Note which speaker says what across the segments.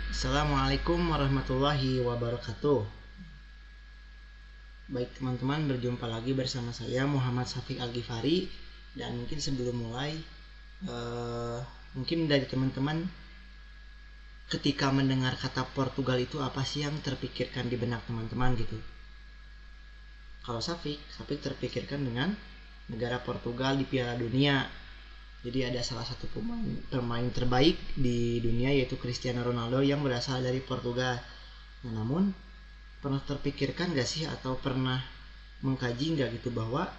Speaker 1: Assalamualaikum warahmatullahi wabarakatuh. Baik teman-teman, berjumpa lagi bersama saya Muhammad Syafiq Al-Ghifari. Dan mungkin sebelum mulai, mungkin dari teman-teman ketika mendengar kata Portugal itu apa sih yang terpikirkan di benak teman-teman gitu? Kalau Syafiq terpikirkan dengan negara Portugal di Piala Dunia. Jadi ada salah satu pemain terbaik di dunia, yaitu Cristiano Ronaldo, yang berasal dari Portugal. Nah, namun pernah terpikirkan gak sih atau pernah mengkaji gak gitu bahwa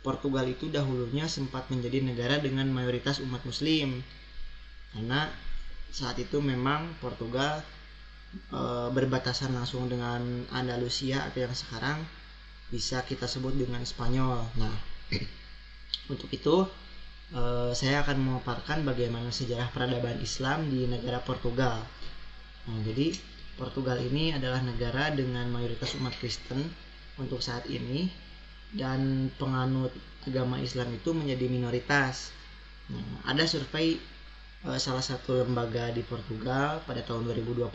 Speaker 1: Portugal itu dahulunya sempat menjadi negara dengan mayoritas umat muslim, karena saat itu memang Portugal berbatasan langsung dengan Andalusia atau yang sekarang bisa kita sebut dengan Spanyol. Nah, untuk itu saya akan memaparkan bagaimana sejarah peradaban Islam di negara Portugal. Nah, jadi Portugal ini adalah negara dengan mayoritas umat Kristen untuk saat ini, dan penganut agama Islam itu menjadi minoritas. Nah, ada survei salah satu lembaga di Portugal pada tahun 2021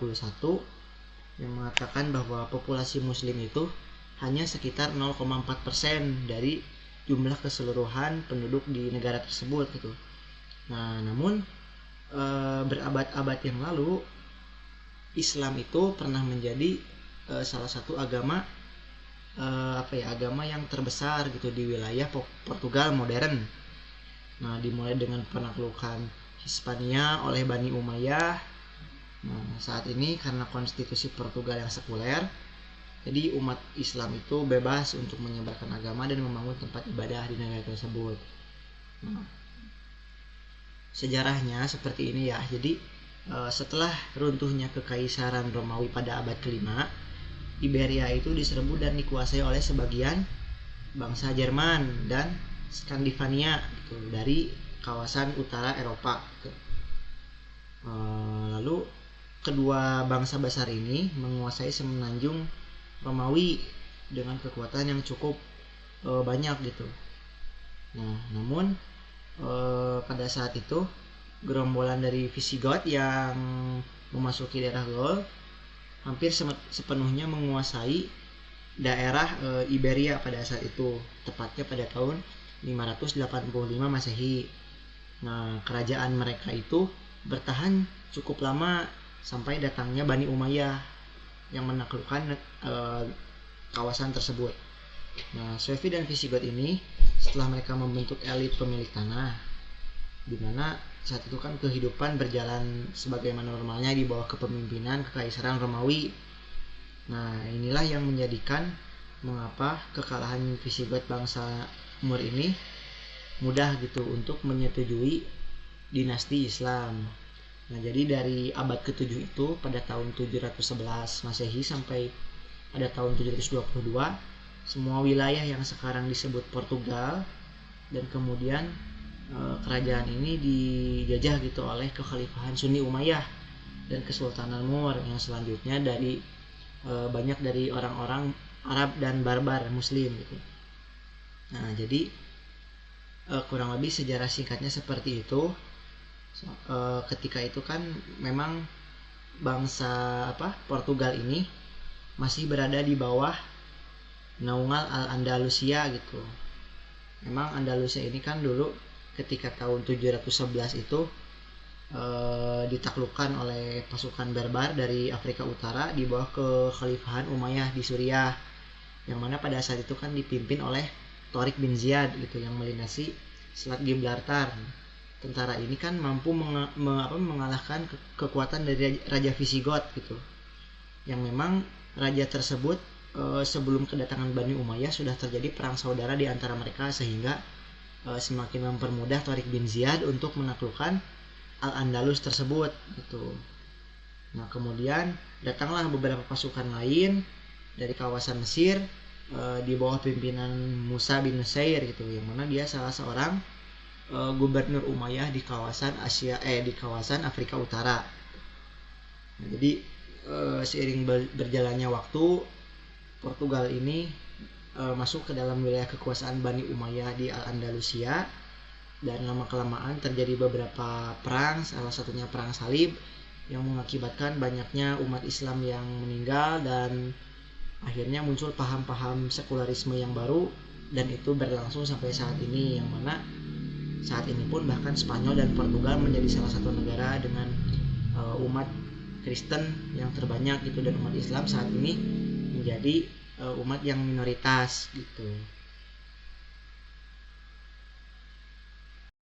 Speaker 1: yang mengatakan bahwa populasi muslim itu hanya sekitar 0,4% dari jumlah keseluruhan penduduk di negara tersebut gitu. Nah, namun berabad-abad yang lalu Islam itu pernah menjadi salah satu agama agama yang terbesar gitu di wilayah Portugal modern. Nah, dimulai dengan penaklukan Hispania oleh Bani Umayyah. Nah, saat ini karena konstitusi Portugal yang sekuler, jadi umat Islam itu bebas untuk menyebarkan agama dan membangun tempat ibadah di negara tersebut. Nah, sejarahnya seperti ini ya. Jadi setelah runtuhnya kekaisaran Romawi pada abad kelima, Iberia itu diserbu dan dikuasai oleh sebagian bangsa Jerman dan Skandinavia gitu, dari kawasan utara Eropa gitu. Lalu kedua bangsa besar ini menguasai semenanjung Romawi dengan kekuatan yang cukup banyak gitu. Nah, namun pada saat itu gerombolan dari Visigoth yang memasuki daerah Gaul hampir sepenuhnya menguasai daerah Iberia pada saat itu, tepatnya pada tahun 585 Masehi. Nah, kerajaan mereka itu bertahan cukup lama sampai datangnya Bani Umayyah yang menaklukkan kawasan tersebut. Nah, Suevi dan Visigoth ini setelah mereka membentuk elit pemilik tanah, di mana saat itu kan kehidupan berjalan sebagaimana normalnya di bawah kepemimpinan Kekaisaran Romawi. Nah, inilah yang menjadikan mengapa kekalahan Visigoth bangsa Moor ini mudah gitu untuk menyetujui dinasti Islam. Nah, jadi dari abad ke-7 itu pada tahun 711 Masehi sampai pada tahun 722, semua wilayah yang sekarang disebut Portugal dan kemudian kerajaan ini dijajah gitu oleh kekhalifahan Sunni Umayyah dan Kesultanan Moor yang selanjutnya dari banyak dari orang-orang Arab dan barbar Muslim gitu. Nah, jadi kurang lebih sejarah singkatnya seperti itu. Ketika itu kan memang bangsa Portugal ini masih berada di bawah naungan Al-Andalusia gitu. Memang Andalusia ini kan dulu ketika tahun 711 itu ditaklukkan oleh pasukan barbar dari Afrika Utara di bawah kekhalifahan Umayyah di Suriah, yang mana pada saat itu kan dipimpin oleh Tariq bin Ziyad gitu, yang melintasi Selat Gibraltar. Tentara ini kan mampu mengalahkan kekuatan dari Raja Visigoth gitu, yang memang raja tersebut sebelum kedatangan Bani Umayyah sudah terjadi perang saudara di antara mereka, sehingga semakin mempermudah Tariq bin Ziyad untuk menaklukkan Al-Andalus tersebut gitu. Nah, kemudian datanglah beberapa pasukan lain dari kawasan Mesir di bawah pimpinan Musa bin Nusair gitu, yang mana dia salah seorang gubernur Umayyah di kawasan di kawasan Afrika Utara. Nah, jadi seiring berjalannya waktu, Portugal ini masuk ke dalam wilayah kekuasaan Bani Umayyah di Al-Andalusia, dan lama kelamaan terjadi beberapa perang, salah satunya perang salib yang mengakibatkan banyaknya umat Islam yang meninggal dan akhirnya muncul paham-paham sekularisme yang baru, dan itu berlangsung sampai saat ini, yang mana saat ini pun bahkan Spanyol dan Portugal menjadi salah satu negara dengan umat Kristen yang terbanyak gitu, dan umat Islam saat ini menjadi umat yang minoritas gitu.